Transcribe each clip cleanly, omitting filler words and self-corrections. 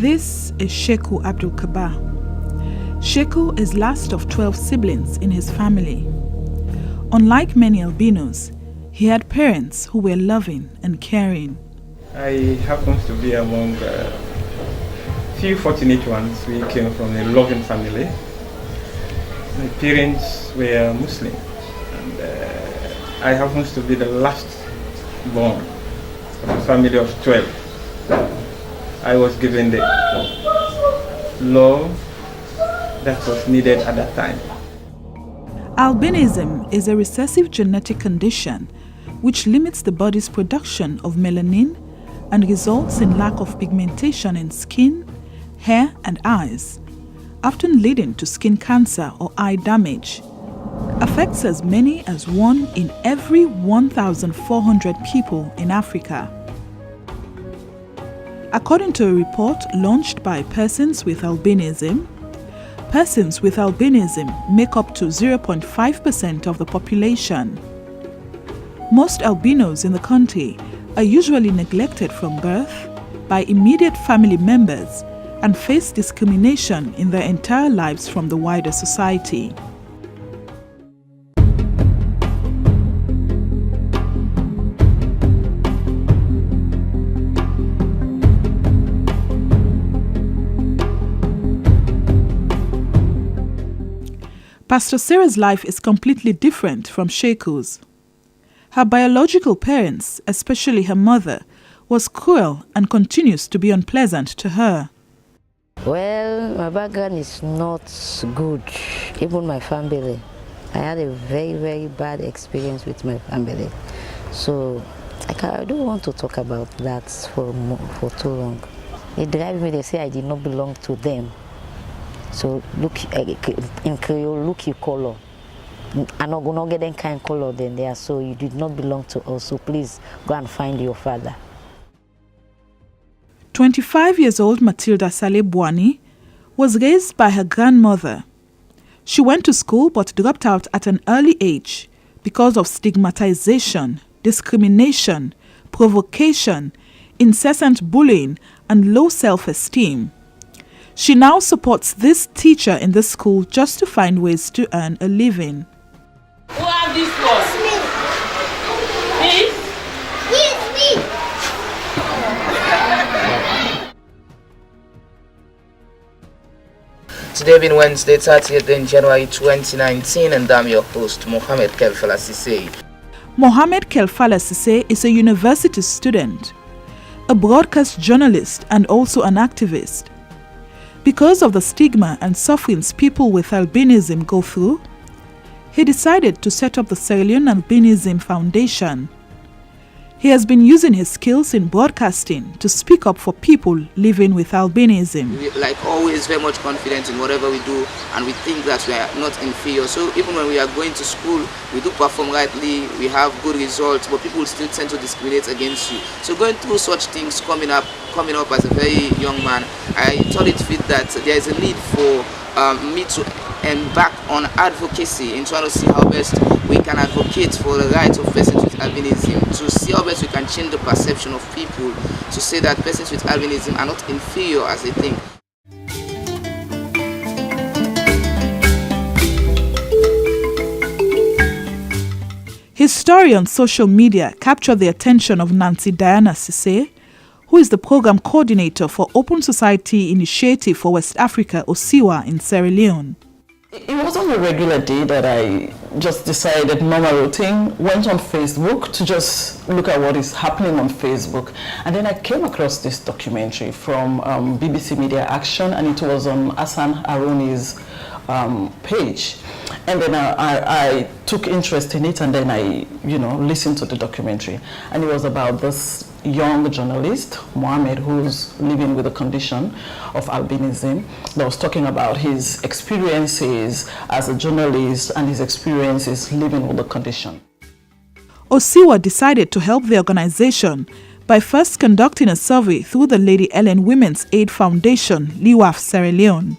This is Sheku Abdul Kabar. Sheku is last of 12 siblings in his family. Unlike many albinos, he had parents who were loving and caring. I happen to be among few fortunate ones. We came from a loving family. My parents were Muslim, and I happen to be the last born of a family of 12. I was given the love that was needed at that time. Albinism is a recessive genetic condition which limits the body's production of melanin and results in lack of pigmentation in skin, hair and eyes, often leading to skin cancer or eye damage. Affects as many as 1 in every 1,400 people in Africa. According to a report launched by Persons with Albinism make up to 0.5% of the population. Most albinos in the country are usually neglected from birth by immediate family members and face discrimination in their entire lives from the wider society. Pastor Sarah's life is completely different from Sheku's. Her biological parents, especially her mother, was cruel and continues to be unpleasant to her. Well, my background is not good, even my family. I had a very, very bad experience with my family. So I don't want to talk about that for too long. It drives me, they say I did not belong to them. So look, in Creole, look your color. I'm not going to get any kind of color then there, so you did not belong to us. So please go and find your father. 25 years old Matilda Saleh Bwani was raised by her grandmother. She went to school but dropped out at an early age because of stigmatization, discrimination, provocation, incessant bullying, and low self-esteem. She now supports this teacher in the school just to find ways to earn a living. Who have this one? Me. Me? Today being Wednesday, 30th January 2019, and I'm your host, Mohamed Kelfala Sise. Mohamed Kelfala Sise is a university student, a broadcast journalist and also an activist. Because of the stigma and sufferings people with albinism go through, he decided to set up the Sierra Leone Albinism Foundation. He has been using his skills in broadcasting to speak up for people living with albinism. We, like always, very much confident in whatever we do, and we think that we are not inferior. So even when we are going to school, we do perform rightly, we have good results, but people still tend to discriminate against you. So going through such things, coming up as a very young man, I thought it fit that there is a need for me to embark on advocacy in trying to see how best we can advocate for the rights of persons with albinism, to see how best we can change the perception of people, to say that persons with albinism are not inferior as they think. His story on social media captured the attention of Nancy Diana Sise, who is the program coordinator for Open Society Initiative for West Africa, OSIWA, in Sierra Leone. It wasn't a regular day that I just decided, normal routine, went on Facebook to just look at what is happening on Facebook. And then I came across this documentary from BBC Media Action, and it was on Hassan Aroni's page. And then I took interest in it, and then I, listened to the documentary. And it was about this young journalist, Mohammed, who's living with the condition of albinism, that was talking about his experiences as a journalist and his experiences living with the condition. OSIWA decided to help the organization by first conducting a survey through the Lady Ellen Women's Aid Foundation, LIWAF Sierra Leone.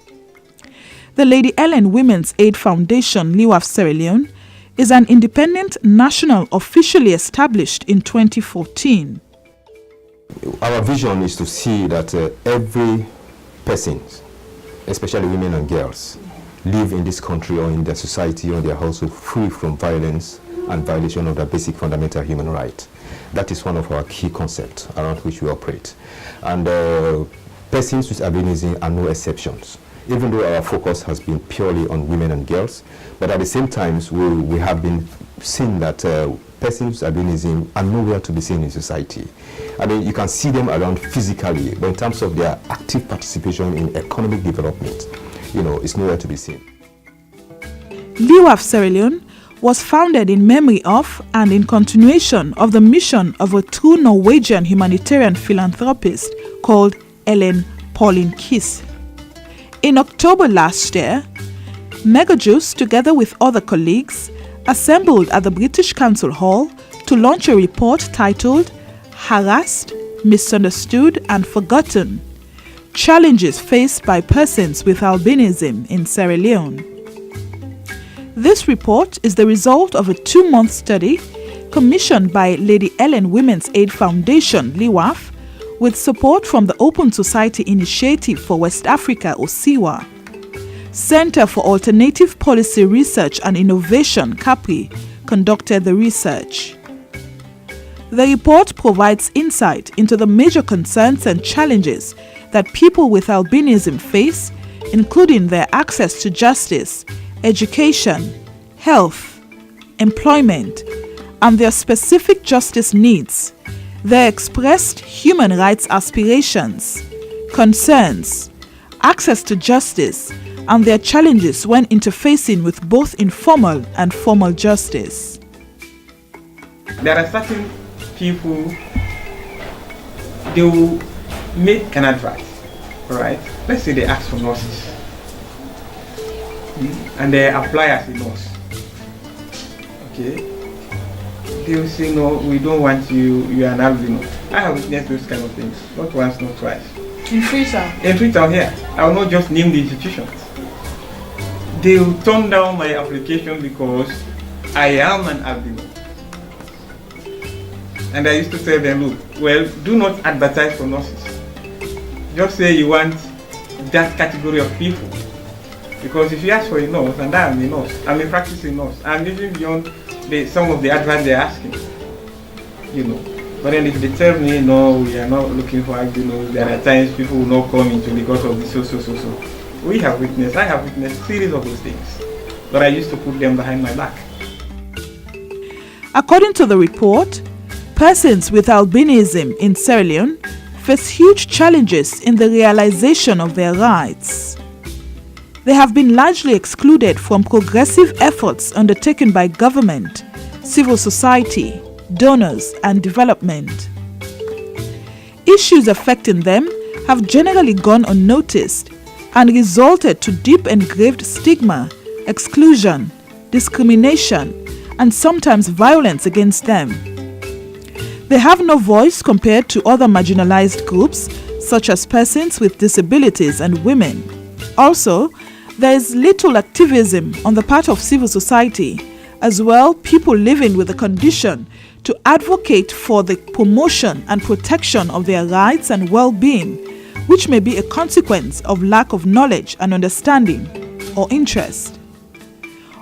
The Lady Ellen Women's Aid Foundation, LIWAF Sierra Leone, is an independent national officially established in 2014. Our vision is to see that every persons, especially women and girls, live in this country or in their society or their household free from violence and violation of their basic fundamental human right. That is one of our key concepts around which we operate. And persons with albinism are no exceptions, even though our focus has been purely on women and girls. But at the same time, we have been seeing that persons with albinism are nowhere to be seen in society. I mean, you can see them around physically, but in terms of their active participation in economic development, it's nowhere to be seen. LIWAF Sierra Leone was founded in memory of and in continuation of the mission of a true Norwegian humanitarian philanthropist called Ellen Pauline Kiss. In October last year, Megajuice, together with other colleagues, assembled at the British Council Hall to launch a report titled Harassed, Misunderstood and Forgotten: Challenges Faced by Persons with Albinism in Sierra Leone. This report is the result of a 2-month study commissioned by Lady Ellen Women's Aid Foundation, LIWAF, with support from the Open Society Initiative for West Africa, OSIWA, Center for Alternative Policy Research and Innovation, CAPRI, conducted the research. The report provides insight into the major concerns and challenges that people with albinism face, including their access to justice, education, health, employment, and their specific justice needs, their expressed human rights aspirations, concerns, access to justice, and their challenges when interfacing with both informal and formal justice. There are certain people, they will make an advice, right? Let's say they ask for nurses, and they apply as a nurse. Okay, they will say, no, we don't want you, you are an albino. I have witnessed those kind of things, not once, not twice. In Freetown? In Freetown here. I will not just name the institutions. They will turn down my application because I am an albino. And I used to tell them, look, well, do not advertise for nurses. Just say you want that category of people. Because if you ask for a nurse, and I am a nurse, I'm a practicing nurse, I'm living beyond some of the advice they're asking, But then if they tell me, no, we are not looking for albinos, there are times people will not come into because of this, so. I have witnessed a series of those things. But I used to put them behind my back. According to the report, persons with albinism in Sierra Leone face huge challenges in the realization of their rights. They have been largely excluded from progressive efforts undertaken by government, civil society, donors, and development. Issues affecting them have generally gone unnoticed and resulted to deep engraved stigma, exclusion, discrimination, and sometimes violence against them. They have no voice compared to other marginalized groups such as persons with disabilities and women. Also, there is little activism on the part of civil society, as well people living with the condition to advocate for the promotion and protection of their rights and well-being, which may be a consequence of lack of knowledge and understanding or interest.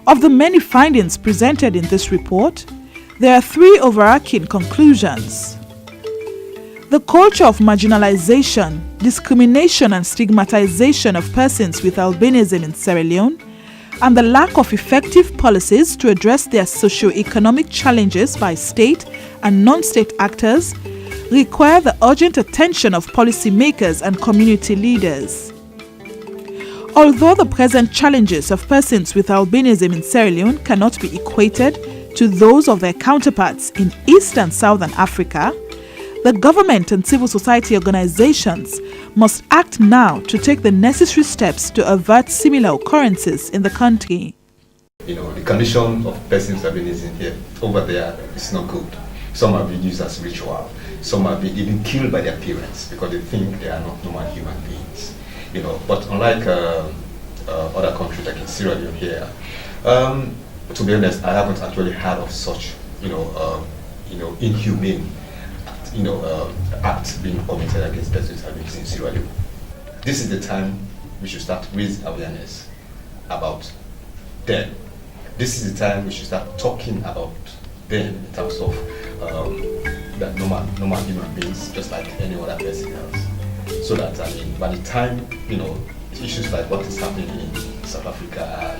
Of the many findings presented in this report, there are 3 overarching conclusions. The culture of marginalization, discrimination and stigmatization of persons with albinism in Sierra Leone, and the lack of effective policies to address their socio-economic challenges by state and non-state actors require the urgent attention of policymakers and community leaders. Although the present challenges of persons with albinism in Sierra Leone cannot be equated to those of their counterparts in East and Southern Africa, the government and civil society organizations must act now to take the necessary steps to avert similar occurrences in the country. The condition of persons with albinism here, over there, is not good. Some have been used as ritual. Some have been even killed by their parents because they think they are not normal human beings. But unlike other countries like in Sierra Leone here, to be honest, I haven't actually heard of such, inhumane, acts being committed against persons with albinism in Sierra Leone. this is the time we should start raising awareness about them. This is the time we should start talking about them in terms of that normal human beings, just like any other person else. So that, I mean, by the time, issues like what is happening in South Africa,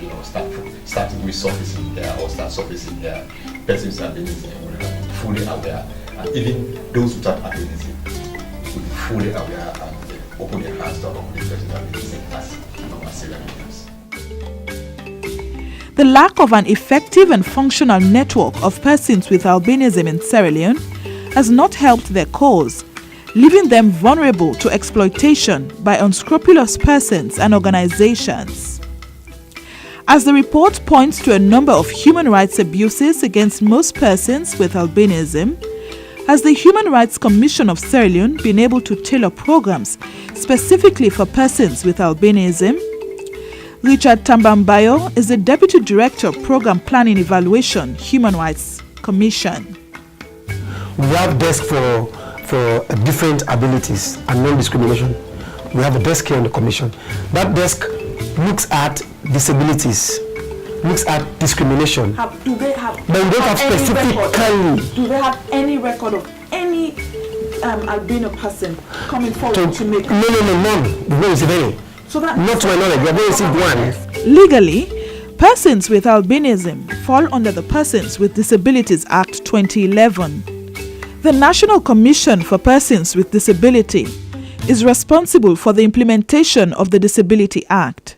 start resurfacing there or start surfacing there, persons have been fully aware, and even those without albinism will be fully aware and open their hands to accommodate persons with albinism as normal civilians. The lack of an effective and functional network of persons with albinism in Sierra Leone has not helped their cause, leaving them vulnerable to exploitation by unscrupulous persons and organizations. As the report points to a number of human rights abuses against most persons with albinism, has the Human Rights Commission of Sierra Leone been able to tailor programs specifically for persons with albinism? Richard Tambambayo is the Deputy Director of Program Planning Evaluation, Human Rights Commission. We have desk for different abilities and non-discrimination. We have a desk here in the commission. That desk looks at disabilities, looks at discrimination. Do they have any record of any albino person coming forward to make? No. We've not received any. So that not to my knowledge, we have not received one. Legally, persons with albinism fall under the Persons with Disabilities Act 2011. The National Commission for Persons with Disability is responsible for the implementation of the Disability Act.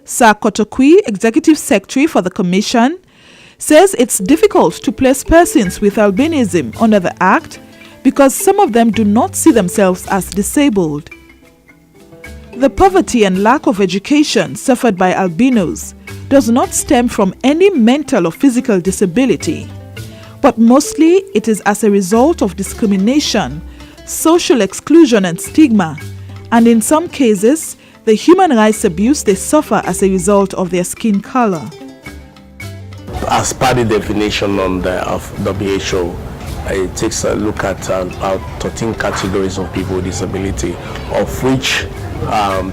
Sir Kotokwi, Executive Secretary for the Commission, says it's difficult to place persons with albinism under the Act because some of them do not see themselves as disabled. The poverty and lack of education suffered by albinos does not stem from any mental or physical disability, but mostly it is as a result of discrimination, social exclusion and stigma, and in some cases, the human rights abuse they suffer as a result of their skin color. As per the definition of WHO, it takes a look at about 13 categories of people with disability, of which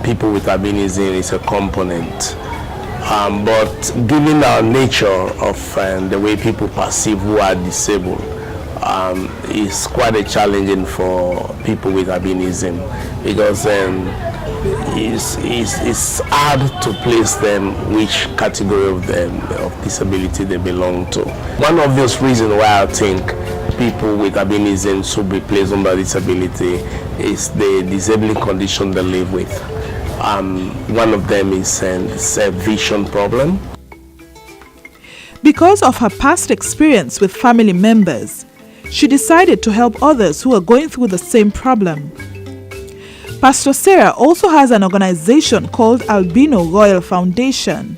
people with albinism is a component. But given our nature of the way people perceive who are disabled, it's quite a challenging for people with albinism, because it's hard to place them which category of disability they belong to. One obvious reason why I think people with albinism should be placed under disability is the disabling condition they live with. One of them is a vision problem. Because of her past experience with family members, she decided to help others who are going through the same problem. Pastor Sarah also has an organization called Albino Royal Foundation.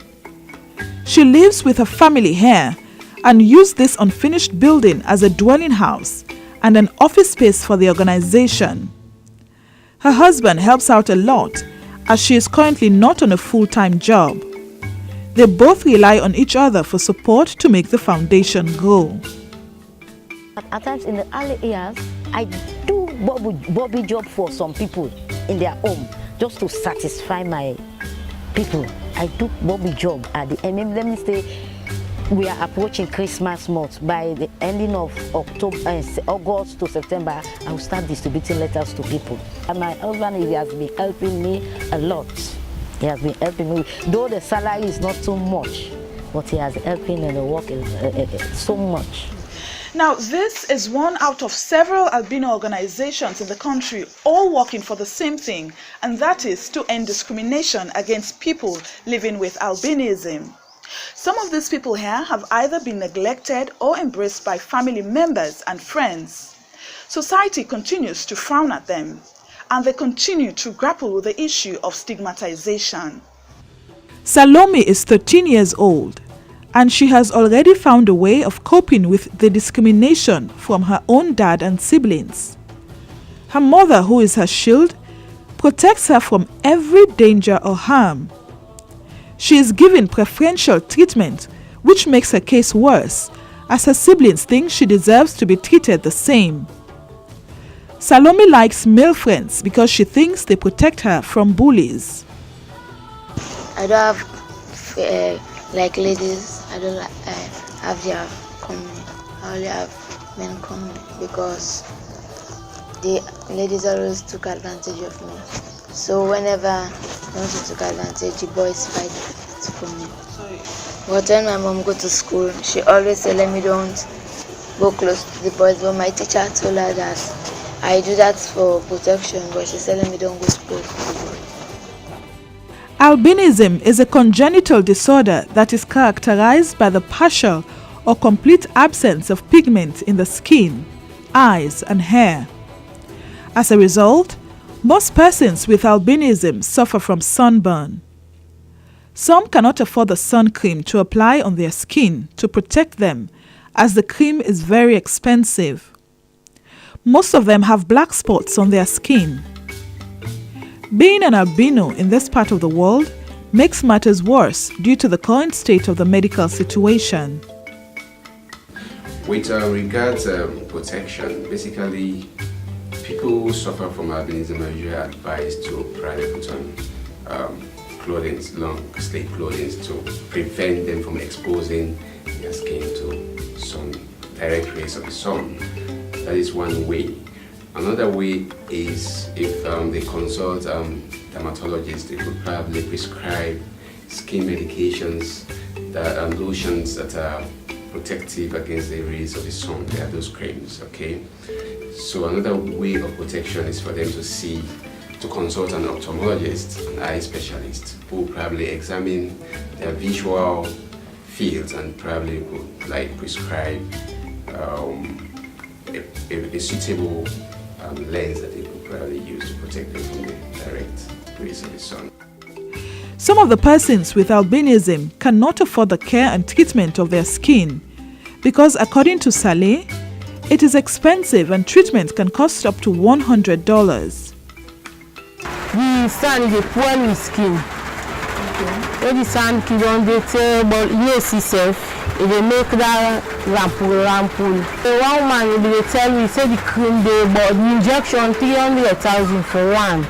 She lives with her family here and used this unfinished building as a dwelling house and an office space for the organization. Her husband helps out a lot as she is currently not on a full-time job. They both rely on each other for support to make the foundation grow. At times in the early years, I do bobby job for some people in their home just to satisfy my people. I do bobby job at the end. Let me say, we are approaching Christmas month. By the ending of August to September, I will start distributing letters to people. And my husband, he has been helping me a lot. He has been helping me, though the salary is not so much, but he has helping in the work so much. Now, this is one out of several albino organizations in the country, all working for the same thing, and that is to end discrimination against people living with albinism. Some of these people here have either been neglected or embraced by family members and friends. Society continues to frown at them, and they continue to grapple with the issue of stigmatization. Salome is 13 years old, and she has already found a way of coping with the discrimination from her own dad and siblings. Her mother, who is her shield, protects her from every danger or harm. She is given preferential treatment, which makes her case worse, as her siblings think she deserves to be treated the same. Salome likes male friends because she thinks they protect her from bullies. I don't have like ladies. I don't have their company. I only have men company because the ladies always took advantage of me. So whenever I want to take advantage, the boys fight for me. But when my mom go to school, she always say, let me don't go close to the boys. But my teacher told her that I do that for protection, but she said, let me don't go close to the boys. Albinism is a congenital disorder that is characterized by the partial or complete absence of pigment in the skin, eyes, and hair. As a result, most persons with albinism suffer from sunburn. Some cannot afford the sun cream to apply on their skin to protect them, as the cream is very expensive. Most of them have black spots on their skin. Being an albino in this part of the world makes matters worse due to the current state of the medical situation. With regards protection, basically, people who suffer from albinism are usually advised to probably put on clothing, long sleeve clothing, to prevent them from exposing their skin to some direct rays of the sun. That is one way. Another way is if they consult dermatologists, they could probably prescribe skin medications, lotions that are protective against the rays of the sun. They are those creams, okay? So another way of protection is for them to consult an ophthalmologist, an eye specialist, who will probably examine their visual fields and probably would prescribe a suitable lens that they could probably use to protect them from the direct rays of the sun. Some of the persons with albinism cannot afford the care and treatment of their skin because, according to Saleh, it is expensive and treatment can cost up to $100. The sun is poor with skin. When the sun is on the table, yes, itself. If they make that rampul. The one man will tell me, say the cream day, but the injection 300,000 for one,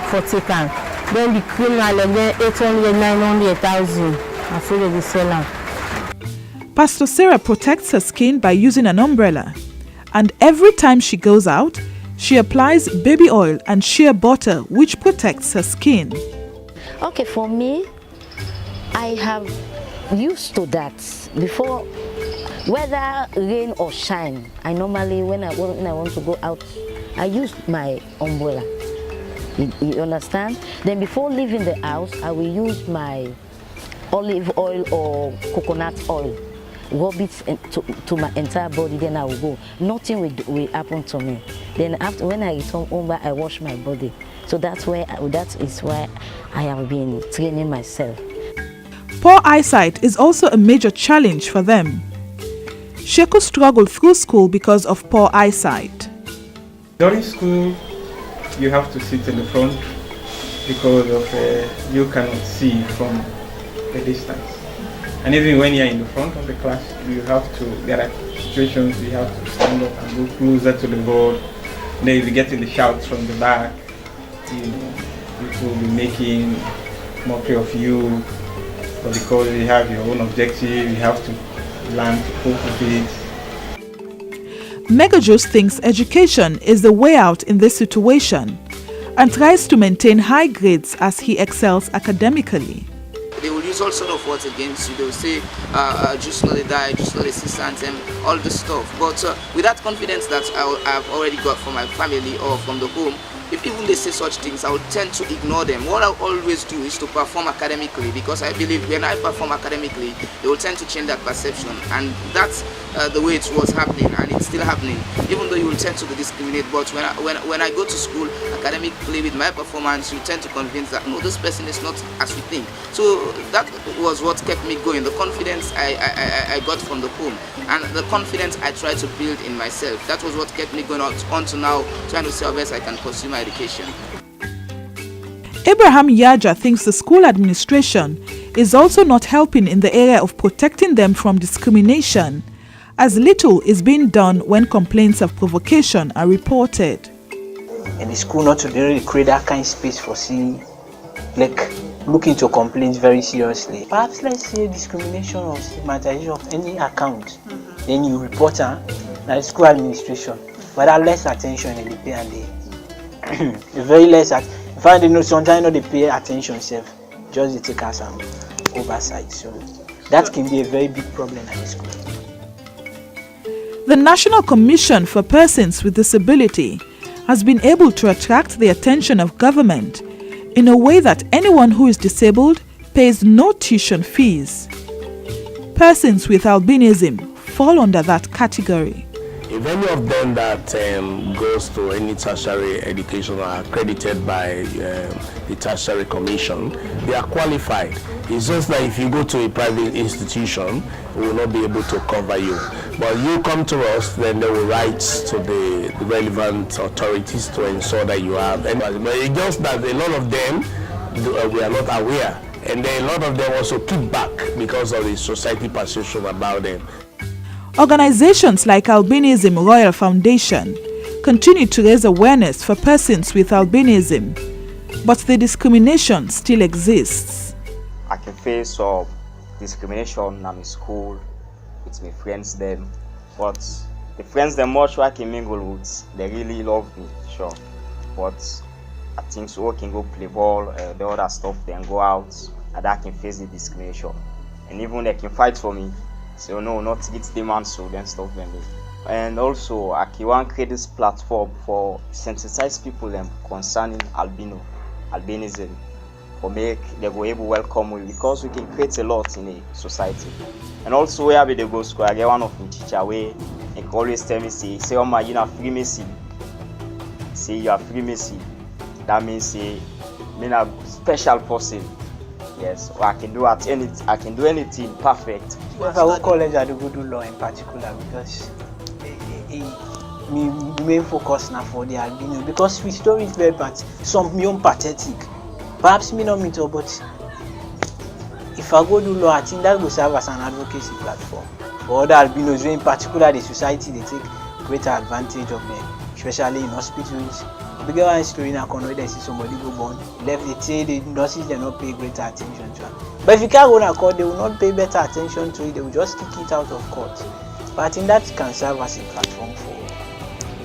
for taken. Then the cream will get 800, 900,000. And so they sell them. Pastor Sarah protects her skin by using an umbrella. And every time she goes out, she applies baby oil and shea butter, which protects her skin. Okay, for me, I have used to that before. Whether rain or shine, I normally, when I want to go out, I use my umbrella. You understand? Then before leaving the house, I will use my olive oil or coconut oil, rub it to my entire body, then I will go. Nothing will happen to me. Then after, when I return home, I wash my body. So that is why I have been training myself. Poor eyesight is also a major challenge for them. Sheku struggled through school because of poor eyesight. During school, you have to sit in the front because of you cannot see from the distance. And even when you're in the front of the class, there are situations you have to stand up and go closer to the board. And then if you get in the shouts from the back, people will be making mockery of you. But because you have your own objective, you have to learn to cope with it. Megajos thinks education is the way out in this situation and tries to maintain high grades as he excels academically. They will use all sort of words against you. They will say, just know they die, just know the assistant, and all this stuff. But with that confidence that I've already got from my family or from the home, if even they say such things, I would tend to ignore them. What I always do is to perform academically, because I believe when I perform academically, they will tend to change that perception. And that's the way it was happening, and it's still happening. Even though you will tend to discriminate, but when I go to school academically with my performance, you tend to convince that no, this person is not as we think. So that was what kept me going. The confidence I got from the home, and the confidence I tried to build in myself. That was what kept me going on to now, trying to see how best I can pursue my education. Abraham Yaja thinks the school administration is also not helping in the area of protecting them from discrimination, as little is being done when complaints of provocation are reported. and the school not to really create that kind of space for seeing, like look into complaints very seriously. Perhaps let's say discrimination or stigmatization of any account, then you report her, now the school administration, but that less attention and they pay and they very less at. In fact, they know sometimes they pay attention self, just they take us some oversight. So that can be a very big problem at the school. The National Commission for Persons with Disability has been able to attract the attention of government in a way that anyone who is disabled pays no tuition fees. Persons with albinism fall under that category. If any of them that goes to any tertiary education are accredited by the Tertiary Commission, they are qualified. It's just that if you go to a private institution, we will not be able to cover you. But you come to us, then they will write to the relevant authorities to ensure that you have. But it's just that a lot of them, we are not aware. And then a lot of them also keep back because of the society perception about them. Organizations like Albinism Royal Foundation continue to raise awareness for persons with albinism, but the discrimination still exists. I can face some discrimination in school with my friends them, but the friends them much I can mingle with, they really love me, sure. But I think so I can go play ball, the other stuff, then go out, and I can face the discrimination. And even they can fight for me. So no, not get demand, so then stop them. And also, I want to create this platform for sensitize people concerning albinism, for make they go able to welcome me, because we can create a lot in a society. And also, where they go school, I get one of my teacher where they always tell me, say, oh my, you are free Messi. Say you are free Messi. That means say, I'm a special person. Yes, so I can do anything perfect. If I go college, I do go do law in particular, because my main focus now for the albino, because we story is very bad, some young pathetic. Perhaps me not meet up, but if I go do law, I think that will serve as an advocacy platform for other albinos, in particular the society they take greater advantage of them, especially in hospitals. The girl is story now when they see somebody go born, left they say the nurses they not pay greater attention to it. But if you can't go to court, they will not pay better attention to it, they will just kick it out of court. But I think that can serve as a platform for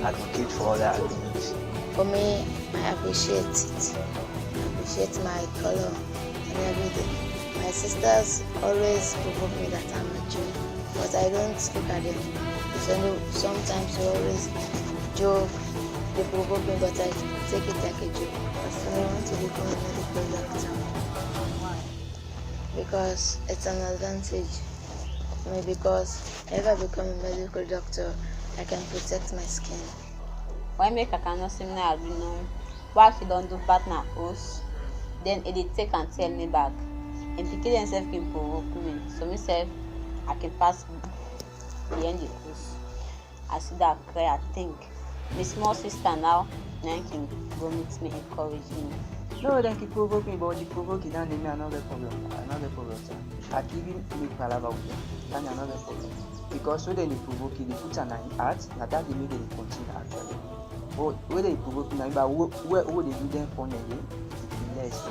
advocate for other albinos. For me, I appreciate it. I appreciate my color and everything. My sisters always provoke me that I'm a Jew, but I don't look at them. So sometimes we always joke. They provoke me, but I take it like a joke. Because I want to become a medical doctor. Because it's an advantage for me, because if I become a medical doctor, I can protect my skin. Why make a cannot seem now albino? Why she don't do partner host? Then it take and tell me back. And pick themselves can provoke me. So myself, I can pass the end of course. I see that cry, I think. My small sister now can go meet me, encourage me. No, they can provoke me, but the provoking down me another problem. Sir. I even make palava with them. That's another problem. Because when they provoke, they put an art, and that they make them continue actually. But when they provoke me, but where they do them fun again, less.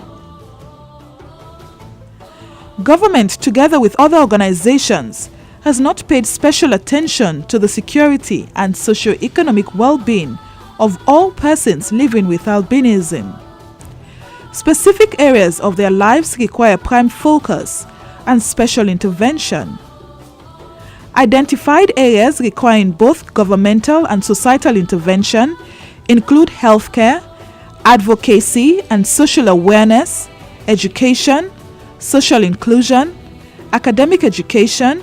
Government, together with other organizations, has not paid special attention to the security and socio-economic well-being of all persons living with albinism. Specific areas of their lives require prime focus and special intervention. Identified areas requiring both governmental and societal intervention include healthcare, advocacy and social awareness, education, social inclusion, academic education,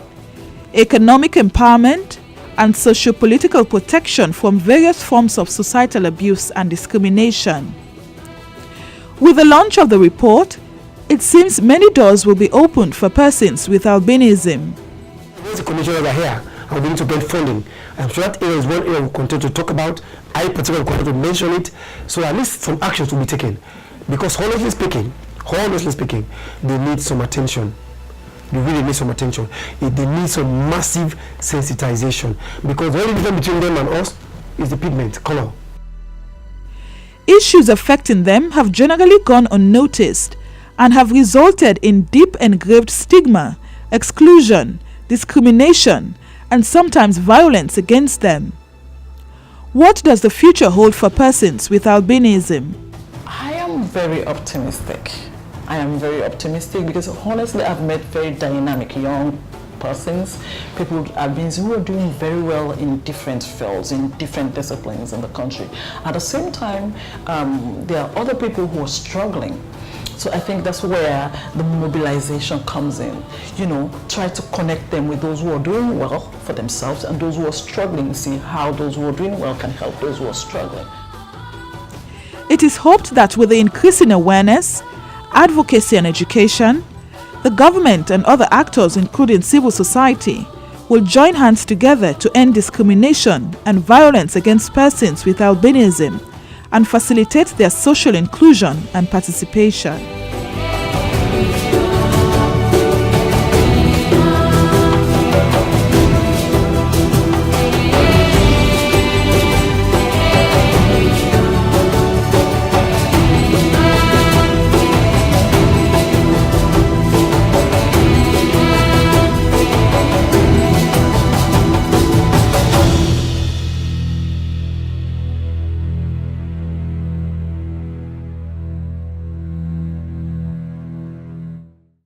economic empowerment, and socio-political protection from various forms of societal abuse and discrimination. With the launch of the report, it seems many doors will be opened for persons with albinism. Once the commissioners are here, and we need to get funding. I'm sure that area is one area we'll continue to talk about. I particularly continue to mention it, so at least some actions will be taken. Because honestly speaking, they need some attention. They really need some attention. They need some massive sensitization, because the only difference between them and us is the pigment, color. issues affecting them have generally gone unnoticed and have resulted in deep engraved stigma, exclusion, discrimination, and sometimes violence against them. What does the future hold for persons with albinism? I am very optimistic. I am very optimistic because honestly I've met very dynamic young persons, people with albinism who are doing very well in different fields, in different disciplines in the country. At the same time, there are other people who are struggling. So I think that's where the mobilization comes in. You know, try to connect them with those who are doing well for themselves and those who are struggling, see how those who are doing well can help those who are struggling. It is hoped that with the increase in awareness, advocacy and education, the government and other actors, including civil society, will join hands together to end discrimination and violence against persons with albinism and facilitate their social inclusion and participation.